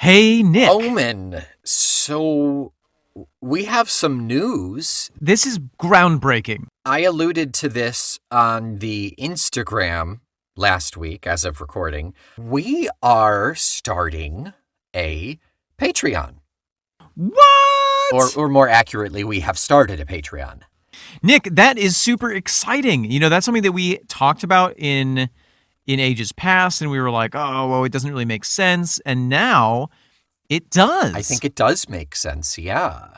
Hey, Nick. Omen. So we have some news. This is groundbreaking. I alluded to this on the Instagram last week as of recording. We are starting a Patreon. What? Or more accurately, we have started a Patreon. Nick, that is super exciting. You know, that's something that we talked about in ages past, and we were like, oh, well, it doesn't really make sense. And now it does. I think it does make sense, yeah.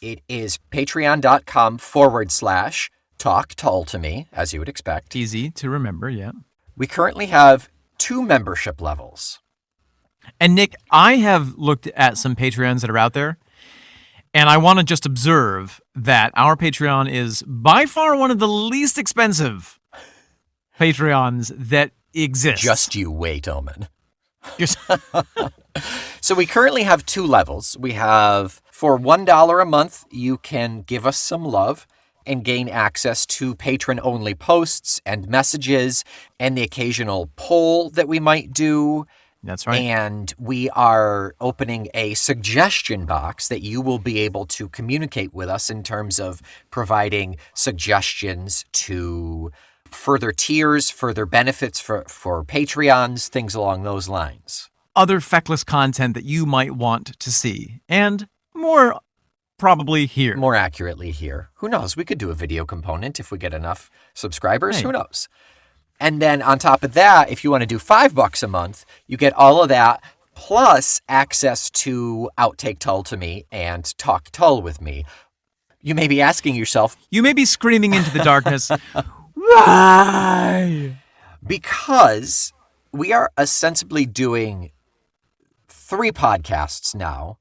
It is patreon.com/talk Tull to me, as you would expect. Easy to remember, yeah. We currently have 2 membership levels. And Nick, I have looked at some Patreons that are out there, and I want to just observe that our Patreon is by far one of the least expensive Patreons that exist. Just you wait, Omen. So we currently have 2 levels. We have, for $1 a month, you can give us some love and gain access to patron-only posts and messages and the occasional poll that we might do. That's right. And we are opening a suggestion box that you will be able to communicate with us in terms of providing suggestions to further tiers, further benefits for Patreons, things along those lines. Other feckless content that you might want to see. And more probably here. More accurately here. Who knows? We could do a video component if we get enough subscribers. Hey. Who knows? And then on top of that, if you want to do $5 a month, you get all of that plus access to Outtake Tull to me and Talk Tull with me. You may be asking yourself, You may be screaming into the darkness, why? Because we are ostensibly doing 3 podcasts now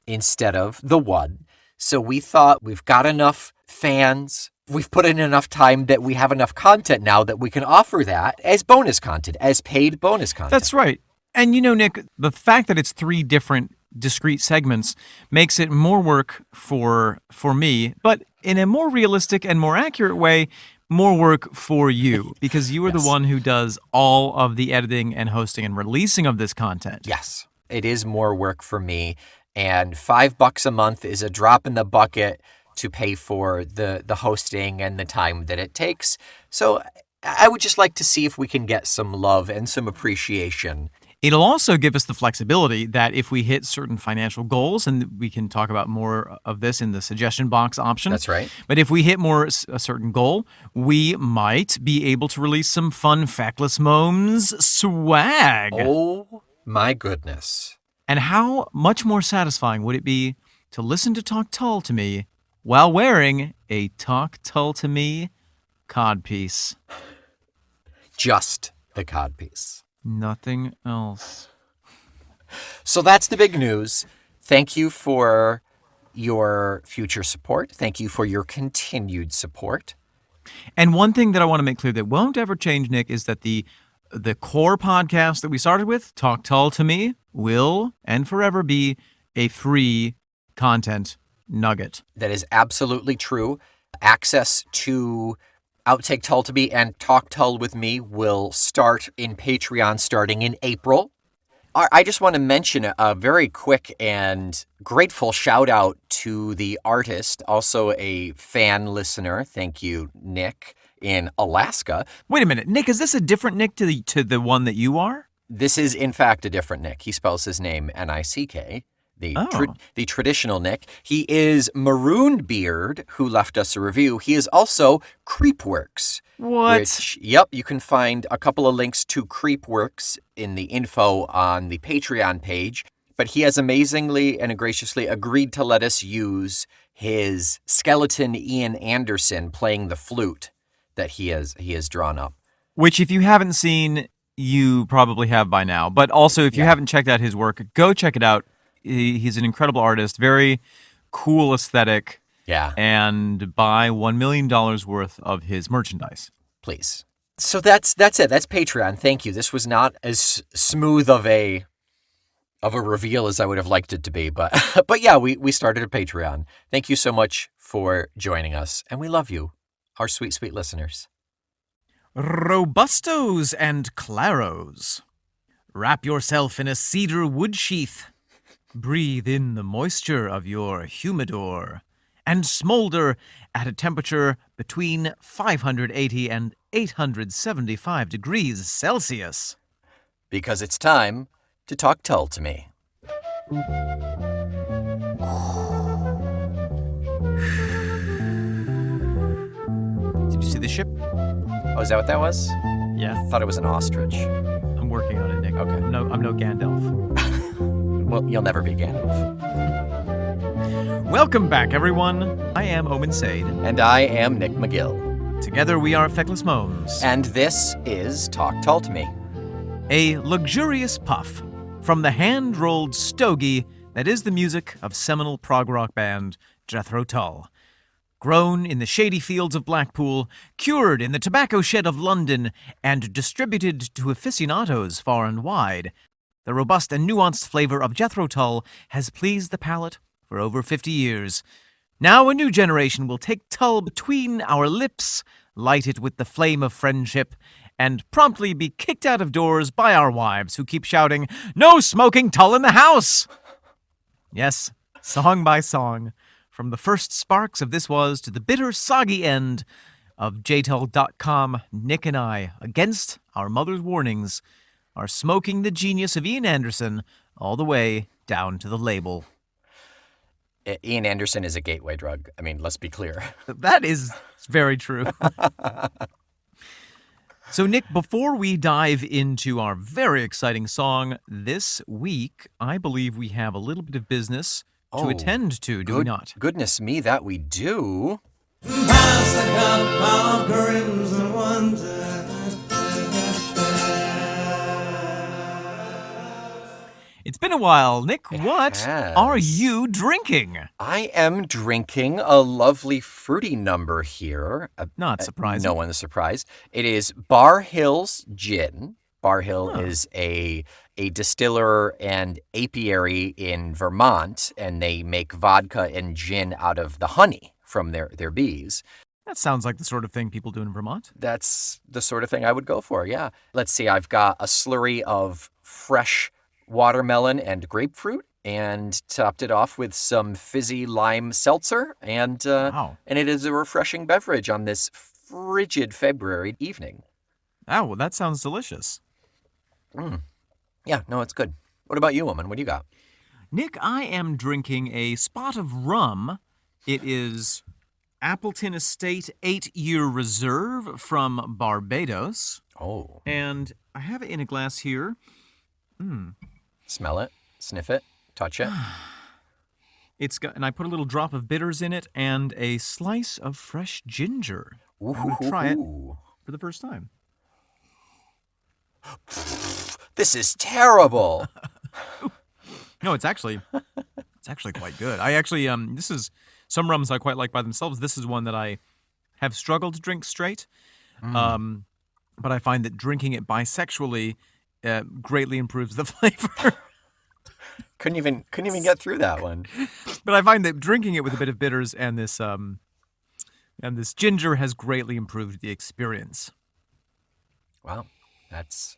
instead of the 1. So we thought we've got enough fans. We've put in enough time that we have enough content now that we can offer that as bonus content, as paid bonus content. That's right. And you know, Nick, the fact that it's 3 different discrete segments makes it more work for me, but in a more realistic and more accurate way, more work for you, because you are the one who does all of the editing and hosting and releasing of this content. Yes, it is more work for me. And $5 a month is a drop in the bucket to pay for the hosting and the time that it takes. So I would just like to see if we can get some love and some appreciation. It'll also give us the flexibility that if we hit certain financial goals, and we can talk about more of this in the suggestion box option. That's right. But if we hit a certain goal, we might be able to release some fun Feckless Moans swag. Oh, my goodness. And how much more satisfying would it be to listen to Talk Tull to me while wearing a Talk Tull to me codpiece? Just the codpiece. Nothing else. So that's the big news. Thank you for your future support. Thank you for your continued support. And one thing that I want to make clear that won't ever change, Nick, is that the core podcast that we started with, Talk Tull to me, will and forever be a free content nugget. That is absolutely true. Access to Outtake Tull to me and Talk Tull with me will start in Patreon starting in April. I just want to mention a very quick and grateful shout out to the artist, also a fan listener. Thank you, Nick, in Alaska. Wait a minute, Nick, is this a different Nick to the one that you are? This is, in fact, a different Nick. He spells his name Nick. The traditional Nick. He is Marooned Beard, who left us a review. He is also Creepworks. What? Which, you can find a couple of links to Creepworks in the info on the Patreon page. But he has amazingly and graciously agreed to let us use his skeleton Ian Anderson playing the flute that he has drawn up. Which, if you haven't seen, you probably have by now. But also, if you haven't checked out his work, go check it out. He's an incredible artist, very cool aesthetic. Yeah. And buy $1 million worth of his merchandise. Please. So that's it. That's Patreon. Thank you. This was not as smooth of a reveal as I would have liked it to be, but yeah, we started a Patreon. Thank you so much for joining us, and we love you, our sweet, sweet listeners. Robustos and Claros. Wrap yourself in a cedar wood sheath. Breathe in the moisture of your humidor and smolder at a temperature between 580 and 875 degrees Celsius. Because it's time to talk Tull to me. Did you see the ship? Oh, is that what that was? Yeah. I thought it was an ostrich. I'm working on it, Nick. Okay. I'm no Gandalf. Well, you'll never be Gandalf. Welcome back, everyone. I am Omen Sade. And I am Nick McGill. Together we are Feckless Moans. And this is Talk Tull to Me. A luxurious puff from the hand-rolled stogie that is the music of seminal prog rock band Jethro Tull. Grown in the shady fields of Blackpool, cured in the tobacco shed of London, and distributed to aficionados far and wide, the robust and nuanced flavor of Jethro Tull has pleased the palate for over 50 years. Now a new generation will take Tull between our lips, light it with the flame of friendship, and promptly be kicked out of doors by our wives who keep shouting, "No smoking Tull in the house!" Yes, song by song, from the first sparks of This Was to the bitter, soggy end of jtull.com, Nick and I, against our mother's warnings, are smoking the genius of Ian Anderson all the way down to the label. Ian Anderson is a gateway drug. I mean, let's be clear. That is very true. So, Nick, before we dive into our very exciting song this week, I believe we have a little bit of business to attend to, do we not? Goodness me, that we do. Pass the cup of crimson wonder. It's been a while. Nick, what has. are you drinking? I am drinking a lovely fruity number here. Not surprising. No one's surprised. It is Bar Hill's Gin. Bar Hill is a distiller and apiary in Vermont, and they make vodka and gin out of the honey from their bees. That sounds like the sort of thing people do in Vermont. That's the sort of thing I would go for, yeah. Let's see, I've got a slurry of fresh watermelon and grapefruit, and topped it off with some fizzy lime seltzer, and it is a refreshing beverage on this frigid February evening. Oh, well, that sounds delicious. Yeah, no, it's good. What about you, Omen? What do you got? Nick, I am drinking a spot of rum. It is Appleton Estate 8-year reserve from Barbados. Oh. And I have it in a glass here. Smell it, sniff it, touch it. And I put a little drop of bitters in it and a slice of fresh ginger. I'm going to try it for the first time. This is terrible. No, it's actually quite good. I actually this is some rums I quite like by themselves. This is one that I have struggled to drink straight. But I find that drinking it bisexually greatly improves the flavor. Couldn't even get through that one. But I find that drinking it with a bit of bitters and this ginger has greatly improved the experience. Wow, that's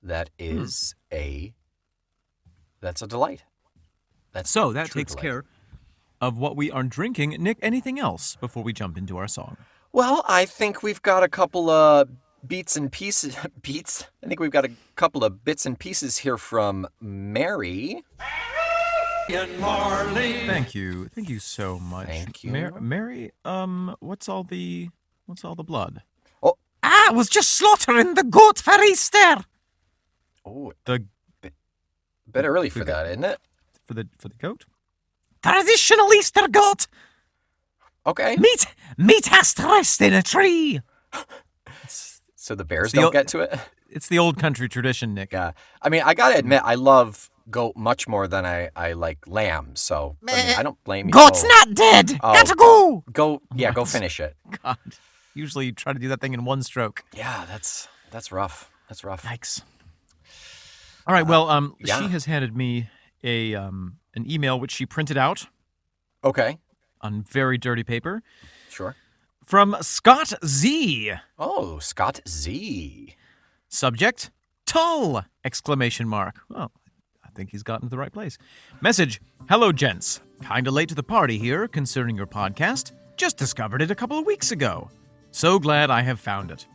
a delight. So that true takes delight. care of what we are drinking. Nick, anything else before we jump into our song? Well, I think we've got a couple of bits and pieces here from Mary. Thank you so much. Thank you. Mary, what's all the blood? Oh. I was just slaughtering the goat for Easter. Oh, The bit early for that, isn't it? for the goat? Traditional Easter goat. Okay. Meat has to rest in a tree. So the bears the don't old- get to it? It's the old country tradition, Nick. Yeah. I mean, I gotta admit, I love goat much more than I like lamb, so I don't blame you. Goat's not dead. Oh. Gotta go. Go finish it. God. Usually you try to do that thing in one stroke. Yeah, that's rough. That's rough. Yikes. All right, well, yeah. she has handed me an email which she printed out Okay. on very dirty paper Sure. from Scott Z. Oh, Scott Z. Subject, Tull! Exclamation mark. Well, think he's gotten to the right place. Message, hello, gents. Kinda late to the party here concerning your podcast. Just discovered it a couple of weeks ago. So glad I have found it.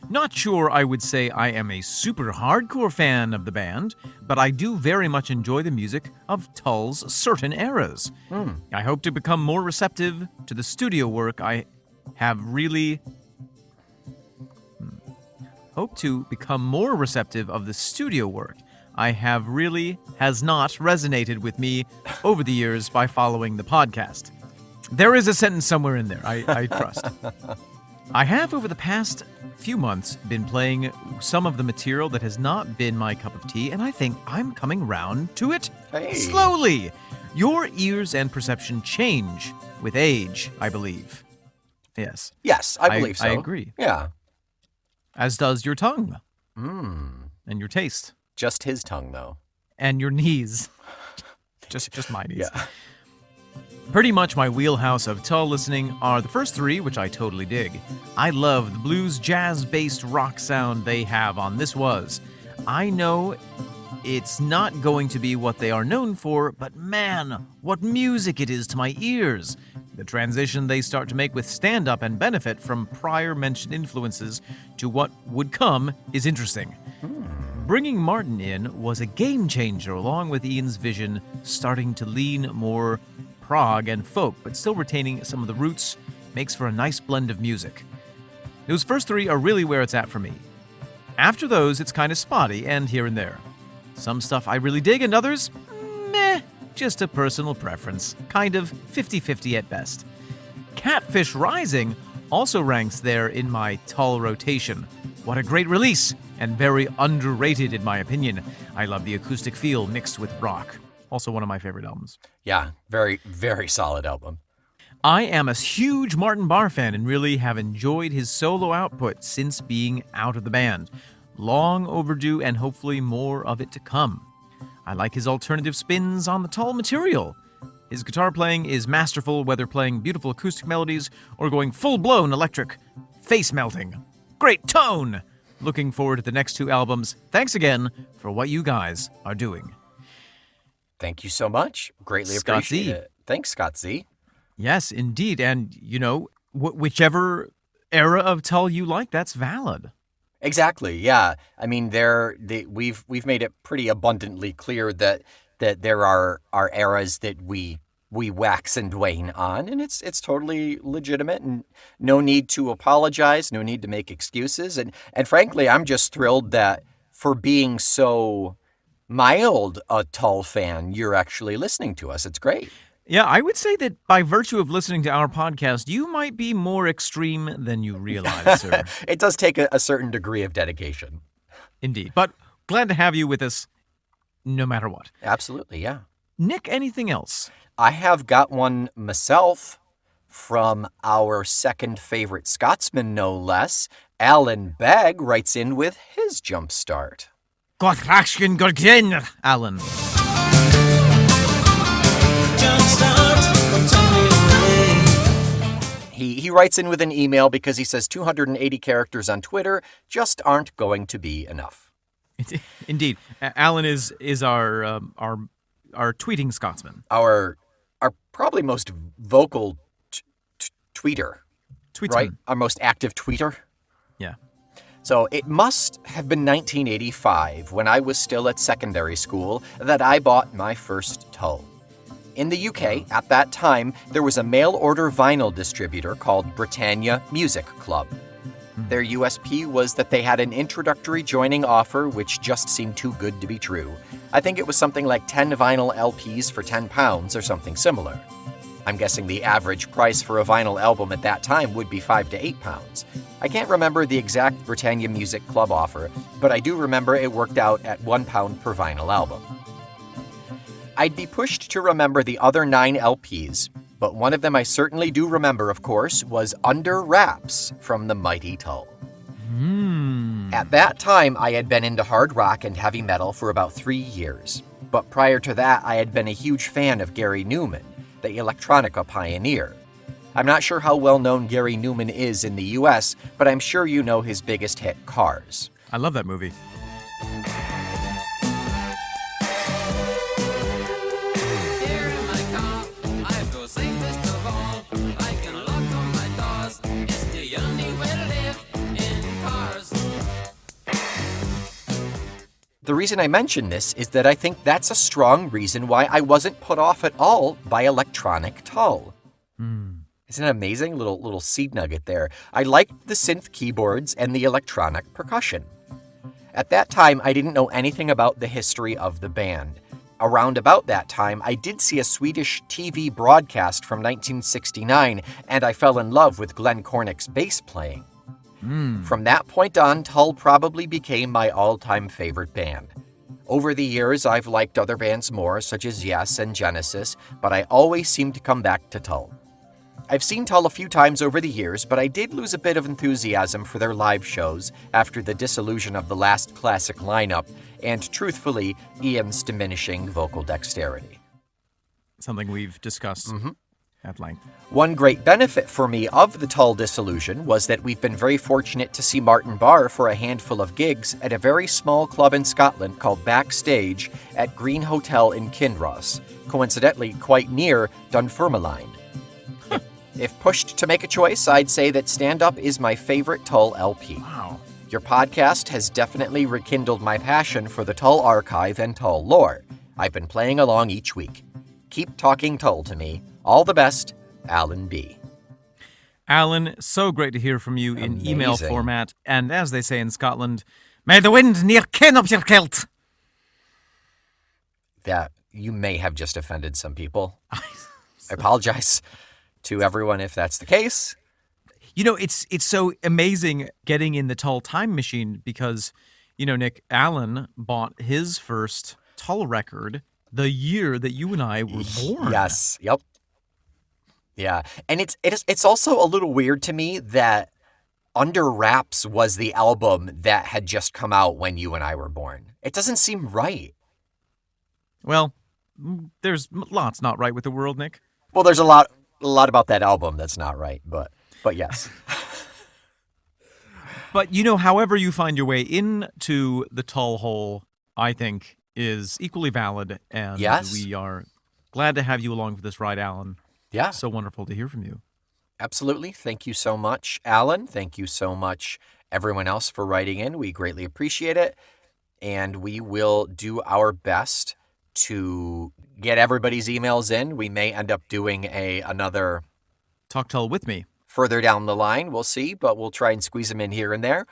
Not sure I would say I am a super hardcore fan of the band, but I do very much enjoy the music of Tull's certain eras. I hope to become more receptive to the studio work I have really... Hope to become more receptive of the studio work I have really has not resonated with me over the years by following the podcast. There is a sentence somewhere in there, I trust. I have, over the past few months, been playing some of the material that has not been my cup of tea, and I think I'm coming round to it slowly. Your ears and perception change with age, I believe. Yes. Yes, I believe so. I agree. Yeah. As does your tongue. And your taste. Just his tongue, though. And your knees. Just my knees. Yeah. Pretty much my wheelhouse of Tull listening are the first three, which I totally dig. I love the blues jazz-based rock sound they have on This Was. I know it's not going to be what they are known for, but man, what music it is to my ears. The transition they start to make with stand-up and benefit from prior mentioned influences to what would come is interesting. Bringing Martin in was a game changer, along with Ian's vision starting to lean more prog and folk, but still retaining some of the roots, makes for a nice blend of music. Those first three are really where it's at for me. After those, it's kind of spotty and here and there. Some stuff I really dig and others, meh, just a personal preference, kind of 50-50 at best. Catfish Rising also ranks there in my Tull rotation. What a great release, and very underrated in my opinion. I love the acoustic feel mixed with rock. Also one of my favorite albums. Yeah, very, very solid album. I am a huge Martin Barre fan and really have enjoyed his solo output since being out of the band. Long overdue and hopefully more of it to come. I like his alternative spins on the Tull material. His guitar playing is masterful, whether playing beautiful acoustic melodies or going full-blown electric. Face-melting. Great tone! Looking forward to the next two albums. Thanks again for what you guys are doing. Thank you so much. Greatly Scott appreciate Z. it. Thanks, Scott Z. Yes, indeed. And, you know, whichever era of Tull you like, that's valid. Exactly. Yeah. I mean, we've made it pretty abundantly clear that there are eras that we wax and wane on, and it's totally legitimate, and no need to apologize, no need to make excuses, and frankly, I'm just thrilled that for being so mild a Tull fan, you're actually listening to us. It's great. Yeah, I would say that by virtue of listening to our podcast, you might be more extreme than you realize, sir. It does take a certain degree of dedication. Indeed. But glad to have you with us no matter what. Absolutely, yeah. Nick, anything else? I have got one myself from our second favorite Scotsman, no less. Alan Begg writes in with his jump start. Gothrachkin Gorgin, Alan. He writes in with an email because he says 280 characters on Twitter just aren't going to be enough. Indeed. Alan is our tweeting Scotsman. Our probably most vocal tweeter. Tweetsman. Right? Our most active tweeter. Yeah. So it must have been 1985, when I was still at secondary school, that I bought my first Tull. In the UK, at that time, there was a mail-order vinyl distributor called Britannia Music Club. Their USP was that they had an introductory joining offer which just seemed too good to be true. I think it was something like 10 vinyl LPs for £10 or something similar. I'm guessing the average price for a vinyl album at that time would be £5 to £8. I can't remember the exact Britannia Music Club offer, but I do remember it worked out at £1 per vinyl album. I'd be pushed to remember the other 9 LPs, but one of them I certainly do remember, of course, was Under Wraps from the mighty Tull. At that time, I had been into hard rock and heavy metal for about 3 years, but prior to that, I had been a huge fan of Gary Numan, the electronica pioneer. I'm not sure how well known Gary Numan is in the US, but I'm sure you know his biggest hit, Cars. I love that movie. reason I mention this is that I think that's a strong reason why I wasn't put off at all by electronic Tull. Isn't it amazing? Little seed nugget there. I liked the synth keyboards and the electronic percussion. At that time, I didn't know anything about the history of the band. Around about that time, I did see a Swedish TV broadcast from 1969, and I fell in love with Glenn Cornick's bass playing. From that point on, Tull probably became my all-time favorite band. Over the years, I've liked other bands more, such as Yes and Genesis, but I always seem to come back to Tull. I've seen Tull a few times over the years, but I did lose a bit of enthusiasm for their live shows after the dissolution of the last classic lineup, and truthfully, Ian's diminishing vocal dexterity. Something we've discussed at length. One great benefit for me of the Tull dissolution was that we've been very fortunate to see Martin Barre for a handful of gigs at a very small club in Scotland called Backstage at Green Hotel in Kinross, coincidentally quite near Dunfermline. If pushed to make a choice, I'd say that Stand Up is my favorite Tull LP. Wow. Your podcast has definitely rekindled my passion for the Tull archive and Tull lore. I've been playing along each week. Keep talking Tull to me. All the best, Alan B. Alan, so great to hear from you in email Amazing. format. And as they say in Scotland, may the wind near ken up your kilt. That you may have just offended some people. I apologize to everyone if that's the case. You know, it's so amazing getting in the Tull time machine because, you know, Nick, Alan bought his first Tull record the year that you and I were born. Yes. Yep. Yeah. And it's also a little weird to me that Under Wraps was the album that had just come out when you and I were born. It doesn't seem right. Well, there's lots not right with the world, Nick. Well, there's a lot about that album that's not right, but yes. But, you know, however you find your way into the Tull hole, I think, is equally valid. And Yes. we are glad to have you along for this ride, Alan. Yeah. So wonderful to hear from you. Absolutely. Thank you so much, Alan. Thank you so much, everyone else, for writing in. We greatly appreciate it. And we will do our best to get everybody's emails in. We may end up doing another Talk Tull with me. further down the line. We'll see, but we'll try and squeeze them in here and there.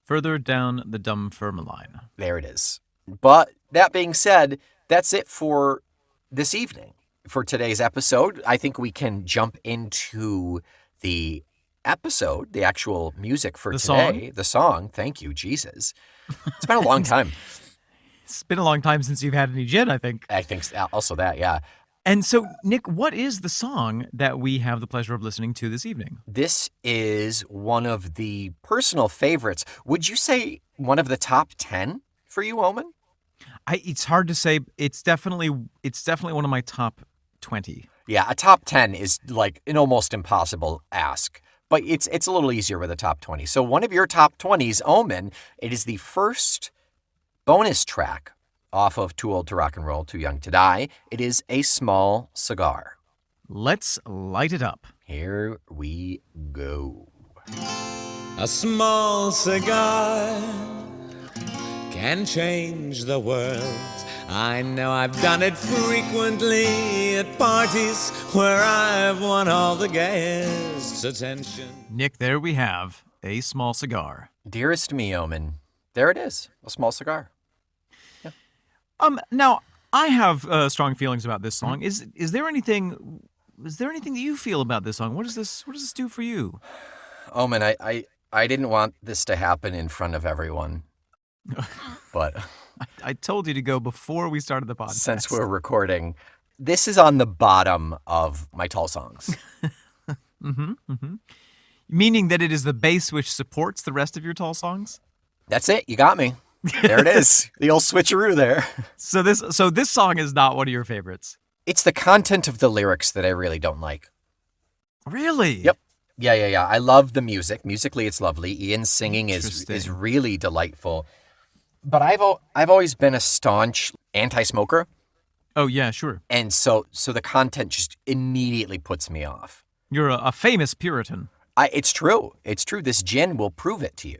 Further down the Dunfermline. There it is. But that being said, that's it for this evening. For today's episode, I think we can jump into the episode, the actual music for today. The song. Thank you, Jesus. It's been a long time. It's been a long time since you've had any gin, I think. I think also that, yeah. And so, Nick, what is the song that we have the pleasure of listening to this evening? This is one of the personal favorites. Would you say one of the top 10 for you, Omen? It's hard to say. It's definitely one of my top 20. Yeah, a top 10 is like an almost impossible ask, but it's a little easier with a top 20. So one of your top 20s, Omen, it is the first bonus track off of Too Old to Rock and Roll, Too Young to Die. It is A Small Cigar. Let's light it up. Here we go. A small cigar can change the world. I know I've done it frequently at parties where I've won all the guests' attention. Nick, there we have A Small Cigar. Dearest me, Omen. There it is. A Small Cigar. Now I have strong feelings about this song. Is there anything that you feel about this song? What does this do for you? Omen, I didn't want this to happen in front of everyone, but I told you to go before we started the podcast. Since we're recording, this is on the bottom of my Tull songs. Meaning that it is the bass which supports the rest of your Tull songs? That's it. You got me. There it is. The old switcheroo there. So this song is not one of your favorites. It's the content of the lyrics that I really don't like. Really? Yep. Yeah. I love the music. Musically, it's lovely. Ian's singing is really delightful. But I've always been a staunch anti-smoker. Oh, yeah, sure. And so the content just immediately puts me off. You're a famous Puritan. It's true. It's true. This gin will prove it to you.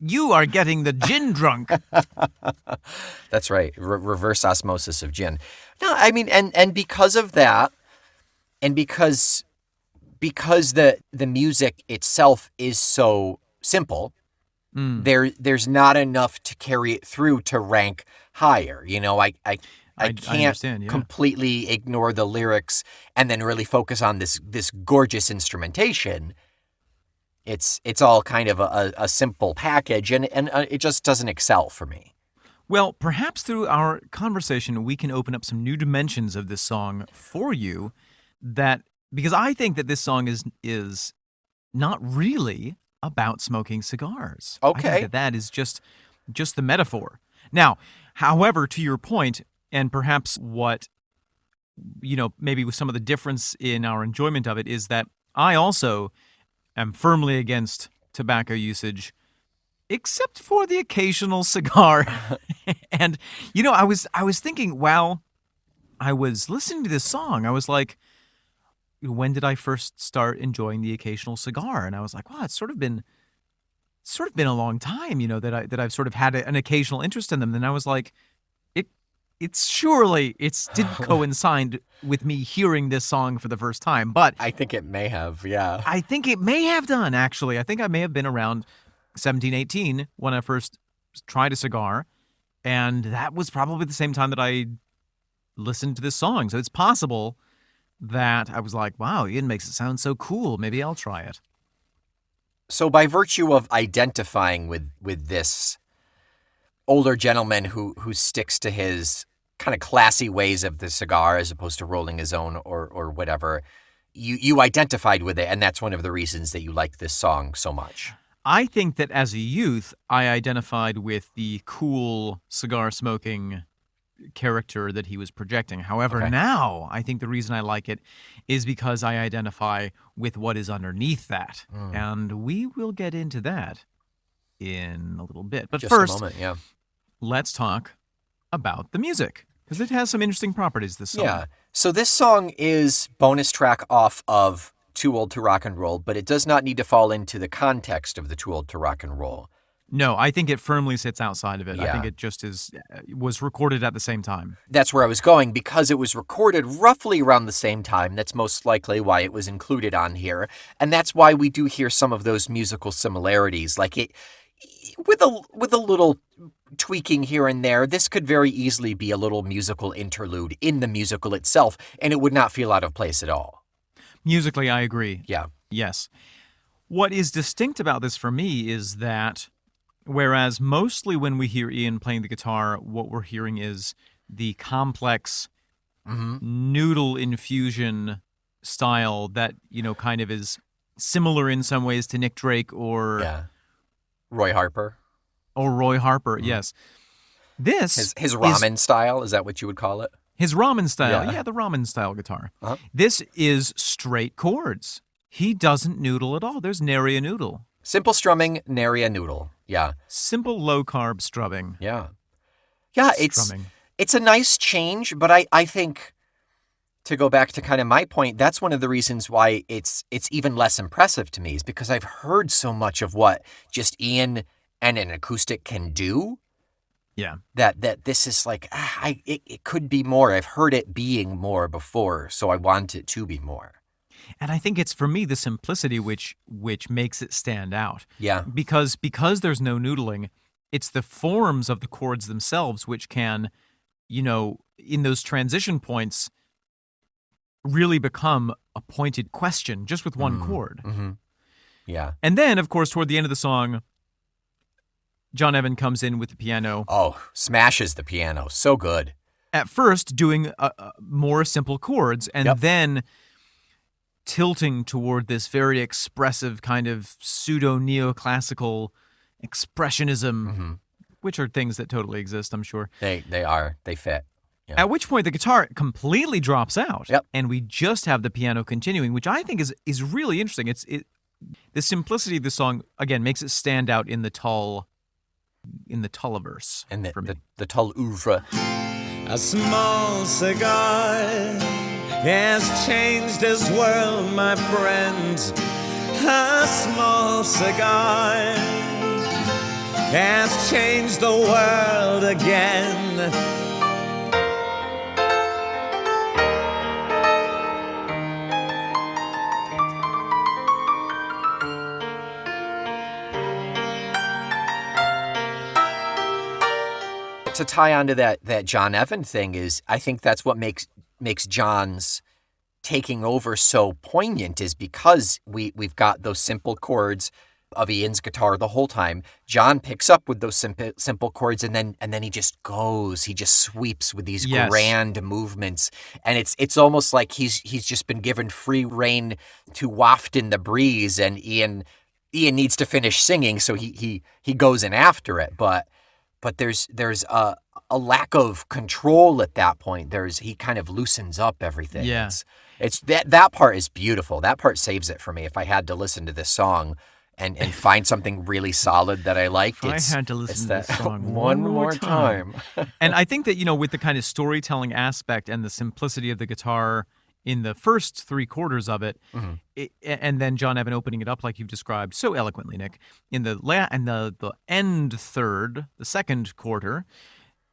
You are getting the gin drunk. That's right. Reverse osmosis of gin. No, I mean, and because of that, and because the music itself is so simple, there's not enough to carry it through to rank higher. You know, I can't understand, yeah. completely ignore the lyrics and then really focus on this gorgeous instrumentation. It's all kind of a simple package, and it just doesn't excel for me. Well, perhaps through our conversation, we can open up some new dimensions of this song for you. Because I think that this song is not really about smoking cigars. Okay. I think that is just the metaphor. Now, however, to your point, and perhaps what, maybe with some of the difference in our enjoyment of it, is that I also am firmly against tobacco usage, except for the occasional cigar. And, I was thinking while I was listening to this song, I was like, when did I first start enjoying the occasional cigar? And I was like, wow, it's sort of been a long time, that I've sort of had an occasional interest in them. And I was like, it didn't coincide with me hearing this song for the first time, but I think it may have, yeah. I think it may have done, actually. I think I may have been around 17, 18 when I first tried a cigar, and that was probably the same time that I listened to this song. So it's possible that I was like, wow, Ian makes it sound so cool. Maybe I'll try it. So by virtue of identifying with this older gentleman who sticks to his kind of classy ways of the cigar as opposed to rolling his own or whatever, you identified with it, and that's one of the reasons that you like this song so much. I think that as a youth, I identified with the cool cigar smoking character that he was projecting. However, now I think the reason I like it is because I identify with what is underneath that. And we will get into that in a little bit. But Just first, a moment, yeah. Let's talk about the music, because it has some interesting properties, this song. Yeah. So this song is bonus track off of Too Old to Rock and Roll, but it does not need to fall into the context of the Too Old to Rock and Roll. No, I think it firmly sits outside of it. Yeah. I think it just was recorded at the same time. That's where I was going. Because it was recorded roughly around the same time, that's most likely why it was included on here. And that's why we do hear some of those musical similarities. Like it, with a little tweaking here and there, this could very easily be a little musical interlude in the musical itself, and it would not feel out of place at all. Musically, I agree. Yeah. Yes. What is distinct about this for me is that whereas mostly when we hear Ian playing the guitar, what we're hearing is the complex noodle infusion style that, kind of is similar in some ways to Nick Drake or Roy Harper. Or Roy Harper, yes. This his ramen style, is that what you would call it? His ramen style. Yeah, the ramen style guitar. Uh-huh. This is straight chords. He doesn't noodle at all. There's nary a noodle. Simple strumming, nary a noodle. Yeah. Simple low-carb strumming. Yeah. Yeah, it's a nice change, but I think, to go back to kind of my point, that's one of the reasons why it's even less impressive to me, is because I've heard so much of what just Ian and an acoustic can do. Yeah. That this is like, it could be more. I've heard it being more before, so I want it to be more. And I think it's, for me, the simplicity which makes it stand out. Yeah. Because there's no noodling, it's the forms of the chords themselves which can, in those transition points, really become a pointed question just with one chord. Mm-hmm. Yeah. And then, of course, toward the end of the song, John Evan comes in with the piano. Oh, smashes the piano. So good. At first, doing more simple chords, and then tilting toward this very expressive kind of pseudo-neoclassical expressionism, which are things that totally exist, I'm sure. They are. They fit. Yeah. At which point the guitar completely drops out, and we just have the piano continuing, which I think is really interesting. The simplicity of the song, again, makes it stand out in the Tulliverse. And for me. the Tull oeuvre. A small cigar has changed his world, my friend. A small cigar has changed the world again. To tie onto that John Evan thing is, I think that's what makes John's taking over so poignant, is because we've got those simple chords of Ian's guitar the whole time. John picks up with those simple chords, and then he just sweeps with these grand movements, and it's almost like he's just been given free rein to waft in the breeze, and Ian needs to finish singing, so he goes in after it, but there's a lack of control at that point. He kind of loosens up everything. Yeah. It's that part is beautiful. That part saves it for me. If I had to listen to this song and find something really solid that I like, I had to listen to this song one more time. And I think that, with the kind of storytelling aspect and the simplicity of the guitar in the first three quarters of it, and then John Evan opening it up like you've described so eloquently, Nick, in the end third, the second quarter,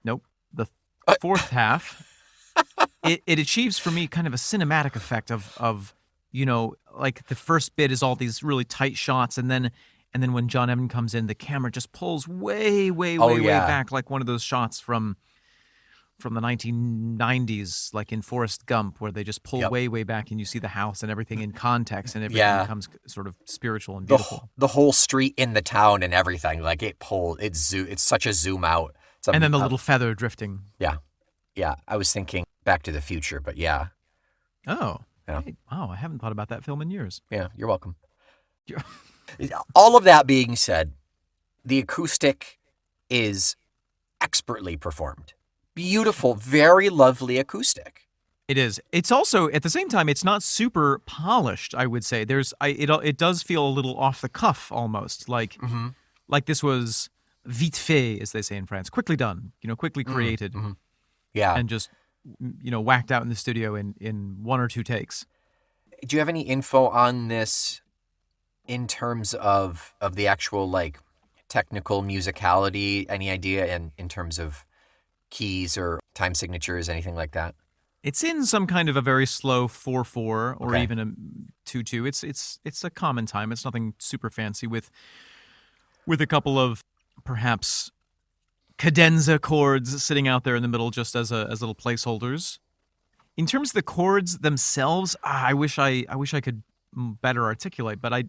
the fourth half, it achieves for me kind of a cinematic effect of like the first bit is all these really tight shots, and then when John Evan comes in, the camera just pulls way back, like one of those shots from the 1990s, like in Forrest Gump, where they just pull way back and you see the house and everything in context, and everything becomes sort of spiritual and beautiful. The whole street in the town and everything, like it's such a zoom out. And then the little feather drifting. Yeah. I was thinking Back to the Future, but yeah. Oh. Yeah. Hey, wow, I haven't thought about that film in years. Yeah, you're welcome. All of that being said, the acoustic is expertly performed. Beautiful, very lovely acoustic. It is. It's also, at the same time, it's not super polished, I would say. It does feel a little off the cuff almost, like this was vite fait, as they say in France, quickly done, quickly created. Yeah. And just, whacked out in the studio in one or two takes. Do you have any info on this in terms of the actual, like, technical musicality? Any idea in terms of keys or time signatures, anything like that? It's in some kind of a very slow 4/4 or even a 2/2. It's a common time. It's nothing super fancy with a couple of perhaps cadenza chords sitting out there in the middle just as little placeholders. In terms of the chords themselves, I wish I could better articulate, but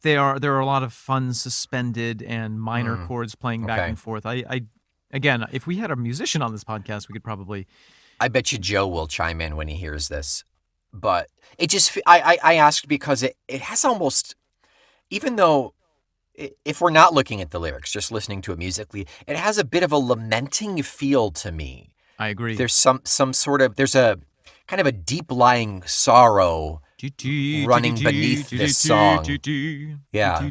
there are a lot of fun suspended and minor chords playing back and forth. Again, if we had a musician on this podcast, we could probably. I bet you Joe will chime in when he hears this, but it just I asked because it has almost, even though if we're not looking at the lyrics, just listening to it musically, it has a bit of a lamenting feel to me. I agree. There's some sort of, there's a kind of a deep lying sorrow running beneath this song. Yeah.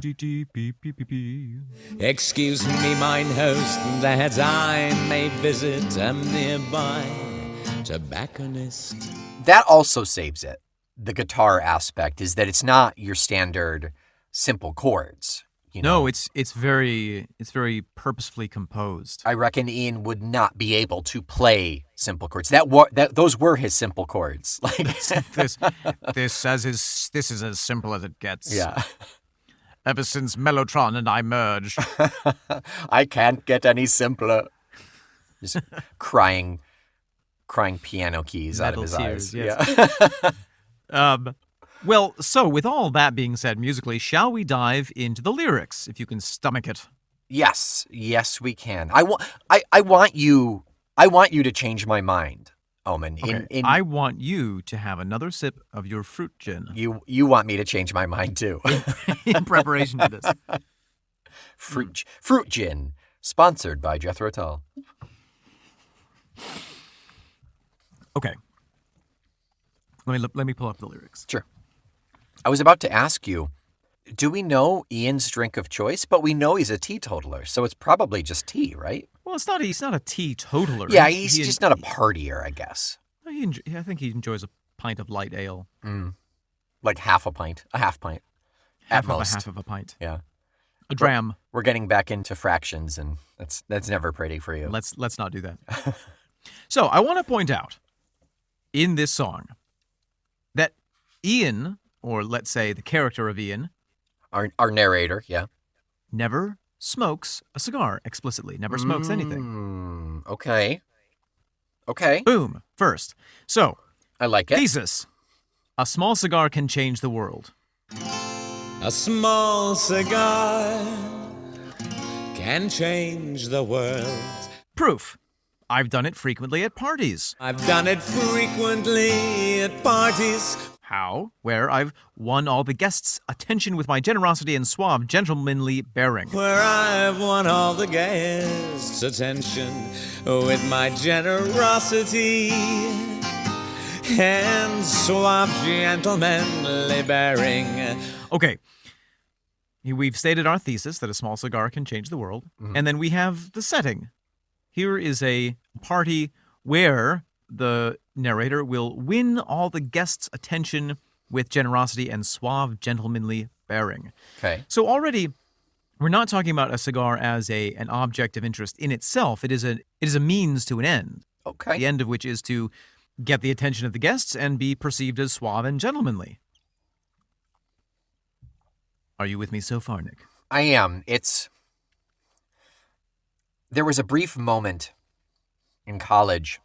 Excuse me, mine host, that I may visit a nearby tobacconist. That also saves it. The guitar aspect is that it's not your standard simple chords. No, it's very purposefully composed. I reckon Ian would not be able to play simple chords. Those were his simple chords. Like this is as simple as it gets. Yeah. Ever since Mellotron and I merged, I can't get any simpler. Just crying piano keys out of his tears, eyes. Yes. Yeah. Well, so with all that being said musically, shall we dive into the lyrics, if you can stomach it? Yes, we can. I want you to change my mind, Omen. Okay. I want you to have another sip of your fruit gin. You want me to change my mind too. In preparation for this. Fruit gin, sponsored by Jethro Tull. Okay. Let me pull up the lyrics. Sure. I was about to ask you, do we know Ian's drink of choice? But we know he's a teetotaler, so it's probably just tea, right? Well, he's not a teetotaler. Yeah, he's just not a partier, I guess. I think he enjoys a pint of light ale. Like half a pint, a half pint. At most. Half of a pint. Yeah. A dram. We're getting back into fractions, and that's never pretty for you. Let's not do that. So I want to point out in this song that Ian, or let's say the character of Ian, Our narrator, yeah. never smokes a cigar explicitly, never smokes anything. Okay. Boom, first. So, I like it. thesis. A small cigar can change the world. A small cigar can change the world. Proof. I've done it frequently at parties. I've done it frequently at parties. How? Where I've won all the guests' attention with my generosity and suave, gentlemanly bearing. Where I've won all the guests' attention with my generosity and suave, gentlemanly bearing. Okay. We've stated our thesis that a small cigar can change the world. And then we have the setting. Here is a party where the narrator will win all the guests' attention with generosity and suave, gentlemanly bearing. Okay. So already, we're not talking about a cigar as an object of interest in itself. It is a means to an end. Okay. The end of which is to get the attention of the guests and be perceived as suave and gentlemanly. Are you with me so far, Nick? I am. There was a brief moment in college,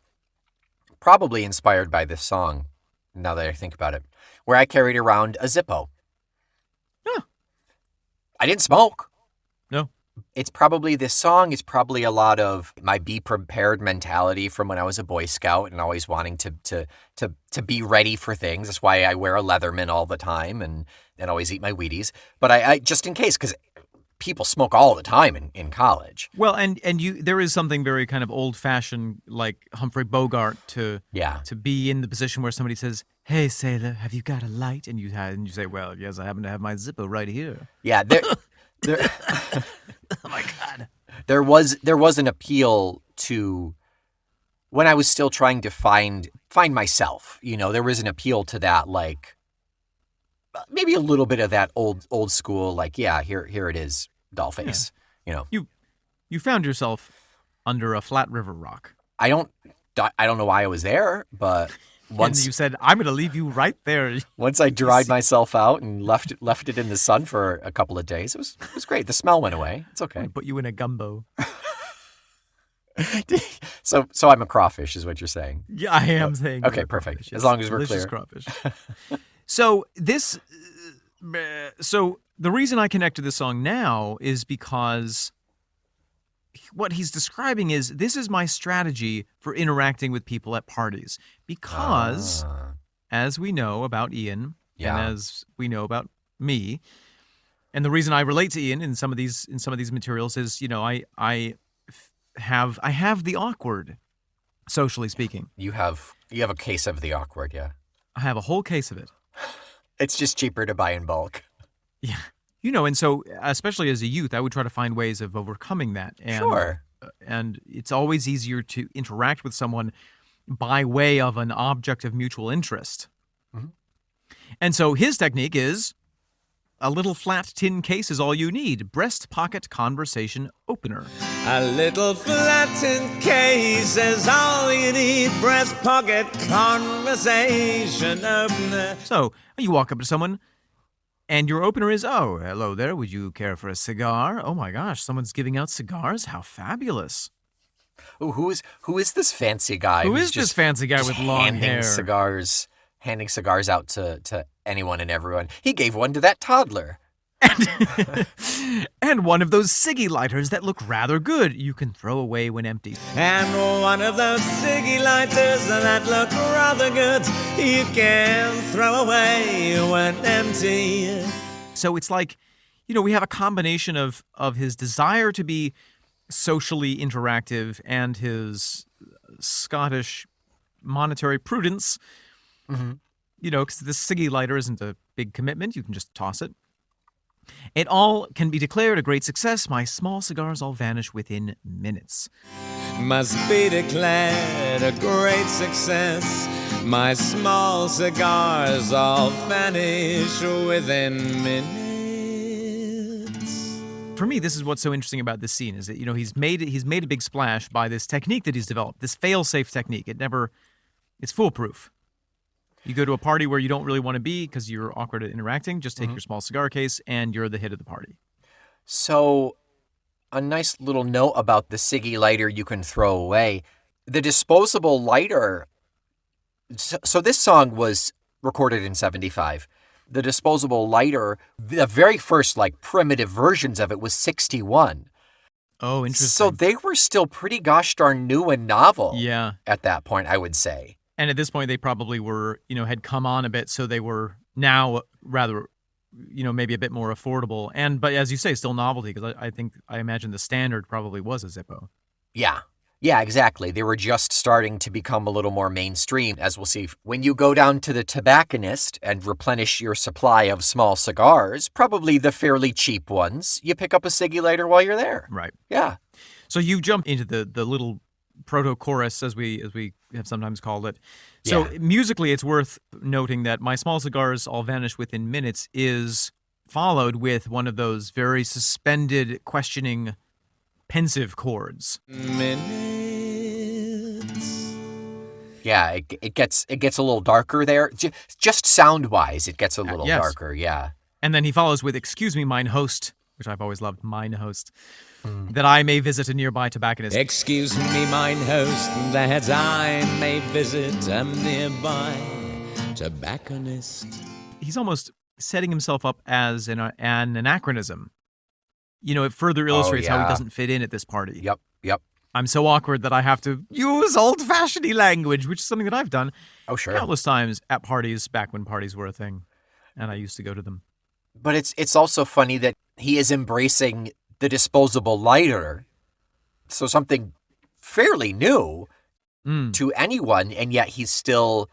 probably inspired by this song, now that I think about it, where I carried around a Zippo. Huh. I didn't smoke. No. It's probably this song is probably a lot of my be prepared mentality from when I was a Boy Scout and always wanting to be ready for things. That's why I wear a Leatherman all the time and always eat my Wheaties. But I just in case, because people smoke all the time in college. Well, and there is something very kind of old-fashioned, like Humphrey Bogart, to be in the position where somebody says, "Hey, sailor, have you got a light?" And you say, "Well, yes, I happen to have my Zippo right here." Yeah, there Oh my God. There was an appeal to when I was still trying to find myself. You know, there was an appeal to that, like maybe a little bit of that old school, like, yeah, here it is, dollface. Yeah. You know, you found yourself under a flat river rock. I don't know why I was there, but once and you said, "I'm going to leave you right there." Once I dried myself out and left it in the sun for a couple of days, it was great. The smell went away. It's okay. Put you in a gumbo. So I'm a crawfish, is what you're saying? Yeah, I am saying. Okay, perfect. Crawfish. As long as we're Delicious clear. Crawfish. So the reason I connect to this song now is because what he's describing is this is my strategy for interacting with people at parties. Because as we know about Ian and as we know about me, and the reason I relate to Ian in some of these materials is, you know, I have the awkward, socially speaking. You have a case of the awkward, yeah. I have a whole case of it. It's just cheaper to buy in bulk. Yeah. You know, and so especially as a youth, I would try to find ways of overcoming that. And, Sure. And it's always easier to interact with someone by way of an object of mutual interest. Mm-hmm. And so his technique is a little flat tin case is all you need. Breast pocket conversation opener. A little flattened case is all you need. Breast pocket conversation opener. So you walk up to someone, and your opener is, "Oh, hello there. Would you care for a cigar? Oh my gosh, someone's giving out cigars. How fabulous!" Ooh, who is this fancy guy? Who who's is this just fancy guy with long hair? Handing cigars out to anyone and everyone. He gave one to that toddler. And one of those ciggy lighters that look rather good you can throw away when empty. And one of those ciggy lighters that look rather good you can throw away when empty. So it's like, you know, we have a combination of his desire to be socially interactive and his Scottish monetary prudence. Mm-hmm. You know, because this ciggy lighter isn't a big commitment. You can just toss it. It all can be declared a great success. My small cigars all vanish within minutes. Must be declared a great success. My small cigars all vanish within minutes. So you walk up to someone, and your opener is, "Oh, hello there. Would you care for a cigar? Oh my gosh, someone's giving out cigars. How fabulous!" So it's like, you know, we have a combination of his desire to be socially interactive and his Scottish monetary prudence. Must be declared a great success. My small cigars all vanish within minutes. For me, this is what's so interesting about this scene is that, he's made a big splash by this technique that he's developed, this fail-safe technique. It's foolproof. You go to a party where you don't really want to be because you're awkward at interacting, just take your small cigar case and you're the hit of the party. So, a nice little note about the ciggy lighter you can throw away. The disposable lighter. So this song was recorded in 1975. The disposable lighter, the very first primitive versions of it was 1961. Oh, interesting. So they were still pretty gosh darn new and novel. Yeah. At that point, I would say. And at this point, they probably were, had come on a bit, so they were now rather, maybe a bit more affordable. But as you say, still novelty, because I imagine the standard probably was a Zippo. Yeah. Yeah, exactly. They were just starting to become a little more mainstream, as we'll see. When you go down to the tobacconist and replenish your supply of small cigars, probably the fairly cheap ones, you pick up a ciggy lighter while you're there. Right. Yeah. So you jump into the little proto-chorus, as we have sometimes called it. So musically, it's worth noting that My Small Cigars All Vanish Within Minutes is followed with one of those very suspended, questioning, pensive chords. Minutes. Yeah, it gets a little darker there. Just sound-wise, it gets a little darker, yeah. And then he follows with Excuse Me, Mine Host, which I've always loved, Mine Host, that I may visit a nearby tobacconist. Excuse me, mine host, that I may visit a nearby tobacconist. He's almost setting himself up as an anachronism. It further illustrates how he doesn't fit in at this party. Yep. I'm so awkward that I have to use old-fashioned language, which is something that I've done countless times at parties back when parties were a thing, and I used to go to them. But it's also funny that he is embracing the disposable lighter, so something fairly new to anyone, and yet he still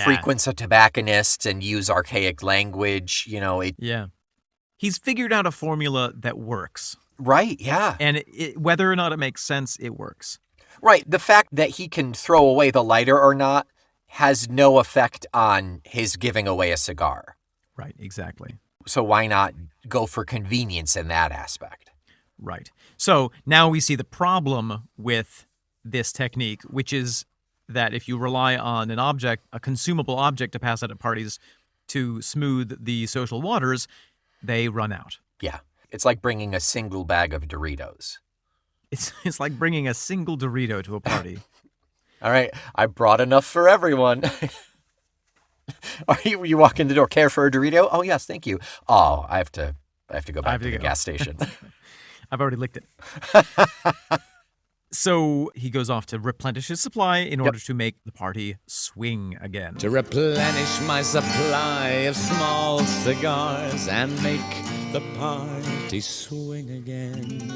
frequents a tobacconist and use archaic language. He's figured out a formula that works. Right, yeah. And whether or not it makes sense, it works. Right. The fact that he can throw away the lighter or not has no effect on his giving away a cigar. Right, exactly. So why not go for convenience in that aspect? Right. So now we see the problem with this technique, which is that if you rely on an object, a consumable object to pass out at parties to smooth the social waters, they run out. Yeah. It's like bringing a single bag of Doritos. It's like bringing a single Dorito to a party. All right, I brought enough for everyone. You walk in the door, care for a Dorito? Oh, yes, thank you. Oh, I have to go back to the gas station. I've already licked it. So he goes off to replenish his supply in order to make the party swing again. To replenish my supply of small cigars and make the party swing again.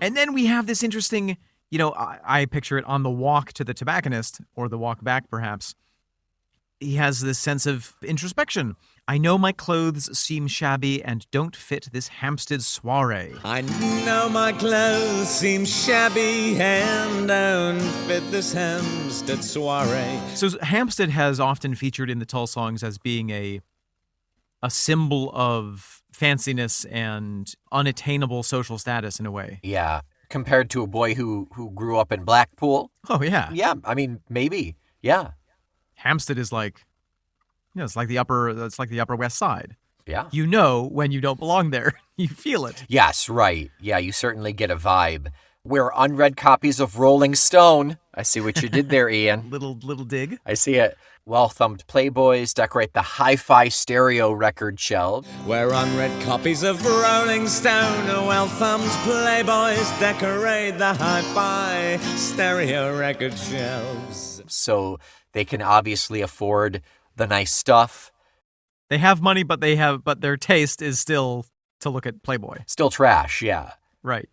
And then we have this interesting, I picture it on the walk to the tobacconist, or the walk back perhaps. He has this sense of introspection. I know my clothes seem shabby and don't fit this Hampstead soiree. I know my clothes seem shabby and don't fit this Hampstead soiree. So Hampstead has often featured in the Tull songs as being a symbol of fanciness and unattainable social status in a way. Yeah, compared to a boy who grew up in Blackpool. Oh, yeah. Yeah, I mean, maybe. Yeah. Hampstead is like, it's like the Upper West Side. Yeah. When you don't belong there. You feel it. Yes, right. Yeah, you certainly get a vibe. We're unread copies of Rolling Stone. I see what you did there, Ian. little dig. I see it. Well-thumbed Playboys decorate the hi-fi stereo record shelf. Where unread copies of Rolling Stone, well-thumbed Playboys decorate the hi-fi stereo record shelves. So they can obviously afford the nice stuff. They have money, but their taste is still to look at Playboy. Still trash, yeah. Right.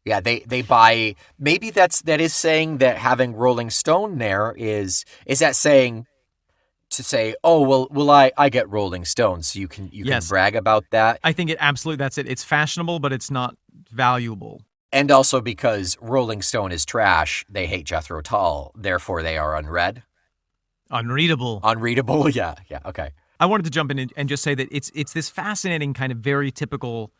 Yeah, they buy. Maybe that is saying that having Rolling Stone there is that saying to say, oh well, I get Rolling Stone, so you can brag about that. I think that's it. It's fashionable, but it's not valuable. And also because Rolling Stone is trash, they hate Jethro Tull, therefore they are unread. Unreadable. Unreadable, yeah, okay. I wanted to jump in and just say that it's this fascinating kind of very typical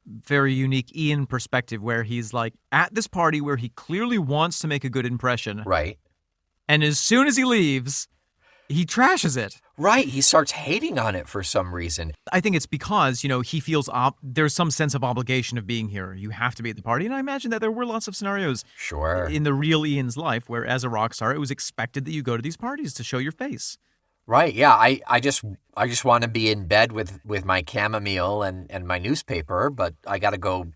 very unique Ian perspective where he's like at this party where he clearly wants to make a good impression. Right. And as soon as he leaves, he trashes it. Right. He starts hating on it for some reason. I think it's because, he feels there's some sense of obligation of being here. You have to be at the party. And I imagine that there were lots of scenarios Sure. in the real Ian's life where as a rock star, it was expected that you go to these parties to show your face. Right. Yeah. I just want to be in bed with my chamomile and my newspaper, but I got to go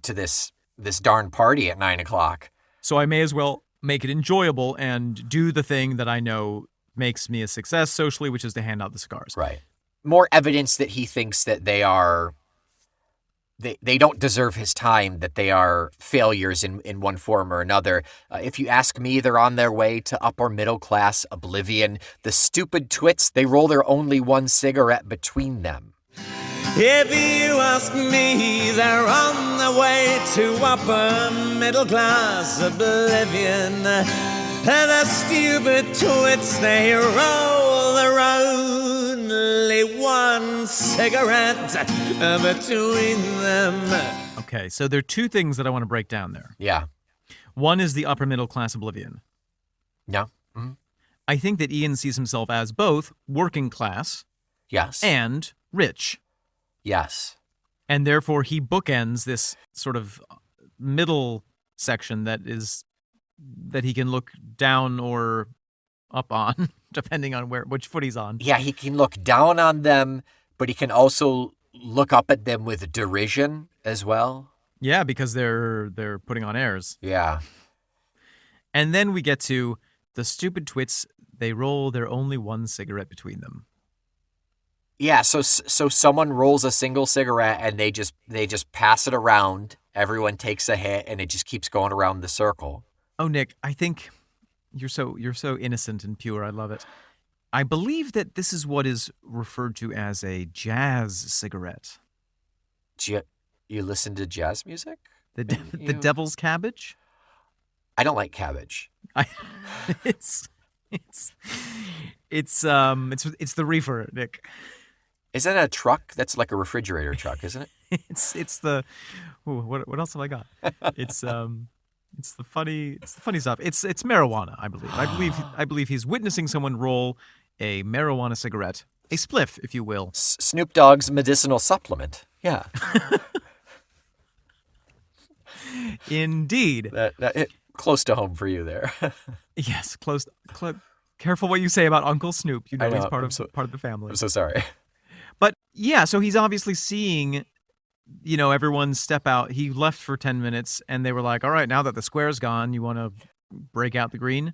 to this darn party at 9 o'clock. So I may as well make it enjoyable and do the thing that I know makes me a success socially, which is to hand out the cigars. Right. More evidence that he thinks that they don't deserve his time, that they are failures in one form or another. If you ask me, they're on their way to upper middle class oblivion. The stupid twits, they roll their only one cigarette between them. If you ask me, they're on the way to upper middle class oblivion. And the stupid twits, they roll their only one cigarette between them. Okay, so there are two things that I want to break down there. Yeah. One is the upper middle class oblivion. Yeah. Mm-hmm. I think that Ian sees himself as both working class Yes. and rich. Yes. And therefore he bookends this sort of middle section that he can look down or up on, depending on which foot he's on. Yeah, he can look down on them, but he can also look up at them with derision as well. Yeah, because they're putting on airs. Yeah. And then we get to the stupid twits. They roll their only one cigarette between them. Yeah, so someone rolls a single cigarette and they just pass it around. Everyone takes a hit and it just keeps going around the circle. Oh, Nick, I think you're so innocent and pure. I love it. I believe that this is what is referred to as a jazz cigarette. You listen to jazz music? The devil's cabbage? I don't like cabbage. It's the reefer, Nick. Isn't that a truck? That's like a refrigerator truck, isn't it? It's the what else have I got? It's the funny stuff. It's marijuana, I believe. I believe he's witnessing someone roll a marijuana cigarette, a spliff, if you will. Snoop Dogg's medicinal supplement. Yeah. Indeed. That hit close to home for you there. Yes, close. Careful what you say about Uncle Snoop. You know, I know, he's part of the family. I'm so sorry. But yeah, so he's obviously seeing, everyone step out. He left for 10 minutes and they were like, all right, now that the square's gone, you want to break out the green?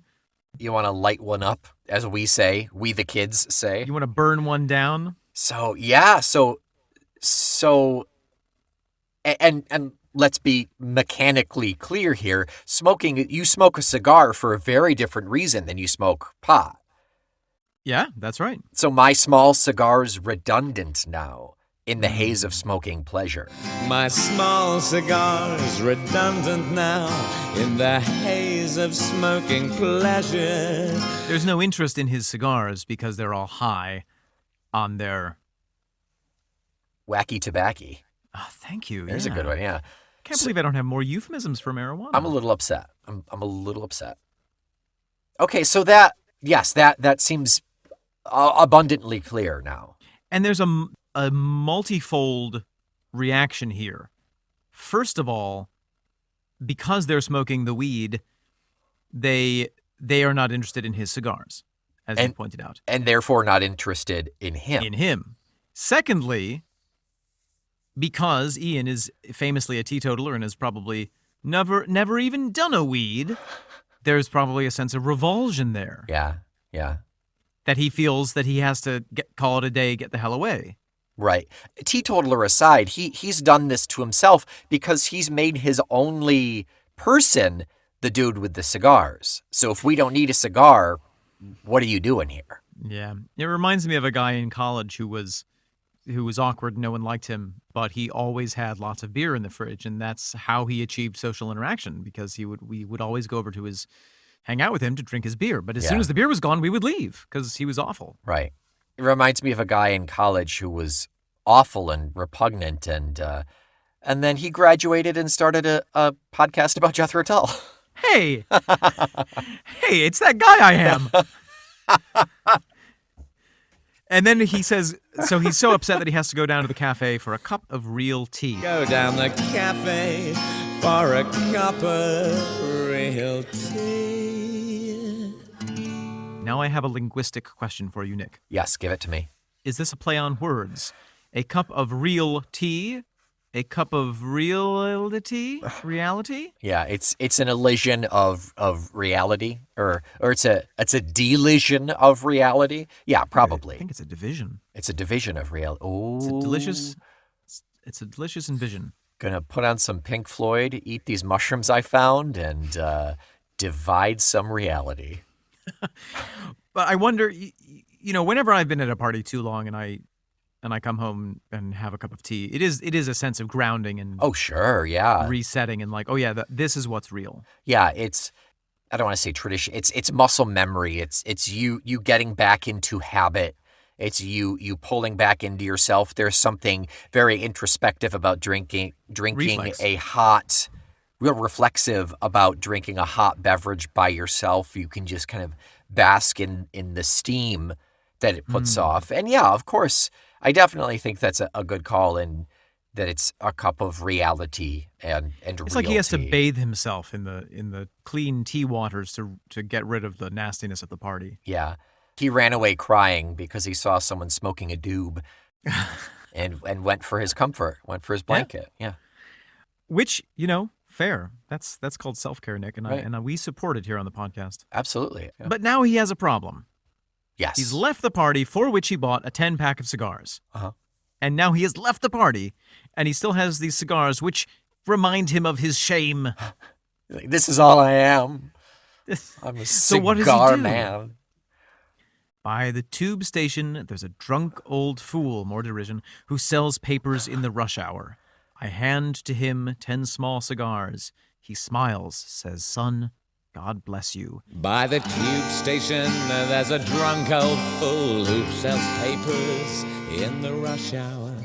You want to light one up, as we the kids say. You want to burn one down? So, yeah, and let's be mechanically clear here. You smoke a cigar for a very different reason than you smoke pot. Yeah, that's right. So my small cigar's redundant now in the haze of smoking pleasure. My small cigar's redundant now in the haze of smoking pleasure. There's no interest in his cigars because they're all high on their... Wacky tobacco. Oh, thank you. There's a good one, yeah. Can't believe I don't have more euphemisms for marijuana. I'm a little upset. I'm a little upset. Okay, so that seems abundantly clear now. And there's a multifold reaction here. First of all, because they're smoking the weed, they are not interested in his cigars, as you pointed out. And therefore not interested in him. Secondly, because Ian is famously a teetotaler and has probably never even done a weed, there's probably a sense of revulsion there. Yeah. That he feels that he has to call it a day, get the hell away. Right. Teetotaler aside, he's done this to himself because he's made his only person the dude with the cigars. So if we don't need a cigar, what are you doing here? Yeah. It reminds me of a guy in college who was awkward, no one liked him, but he always had lots of beer in the fridge, and that's how he achieved social interaction, because we would always go over to hang out with him to drink his beer. But as soon as the beer was gone, we would leave because he was awful. Right. It reminds me of a guy in college who was awful and repugnant and And then he graduated and started a podcast about Jethro Tull. Hey, hey, it's that guy I am. And then he says, so he's so upset that he has to go down to the cafe for a cup of real tea. Go down the cafe for a cup of real tea. Now I have a linguistic question for you, Nick. Yes, give it to me. Is this a play on words? A cup of real tea? A cup of reality? Reality? Yeah, it's an illusion of reality, or it's a delusion of reality. Yeah, probably. I think it's a division. It's a division of reality. Oh, It's a delicious envision. Gonna put on some Pink Floyd, eat these mushrooms I found, and divide some reality. But I wonder, whenever I've been at a party too long and I come home and have a cup of tea, it is a sense of grounding and Oh, sure, yeah. resetting and like, oh yeah, this is what's real. Yeah, I don't want to say tradition. It's muscle memory. It's you getting back into habit. It's you pulling back into yourself. There's something very introspective about drinking Reflex. a hot, real reflexive about drinking a hot beverage by yourself. You can just kind of bask in the steam that it puts off. And yeah, of course, I definitely think that's a good call, and that it's a cup of reality and It's like he has to bathe himself in the clean tea waters to get rid of the nastiness of the party. Yeah. He ran away crying because he saw someone smoking a doob and went for his comfort, went for his blanket. Yeah. Which, fair. That's called self-care, Nick, and Right. we support it here on the podcast. Absolutely. Yeah. But now he has a problem. Yes. He's left the party for which he bought a 10-pack of cigars. Uh-huh. And now he has left the party, and he still has these cigars, which remind him of his shame. This is all I am. I'm a So what does he cigar do? man. By the tube station, there's a drunk old fool, more derision, who sells papers in the rush hour. I hand to him 10 small cigars. He smiles, says, "Son, God bless you." By the tube station, there's a drunk old fool who sells papers in the rush hour.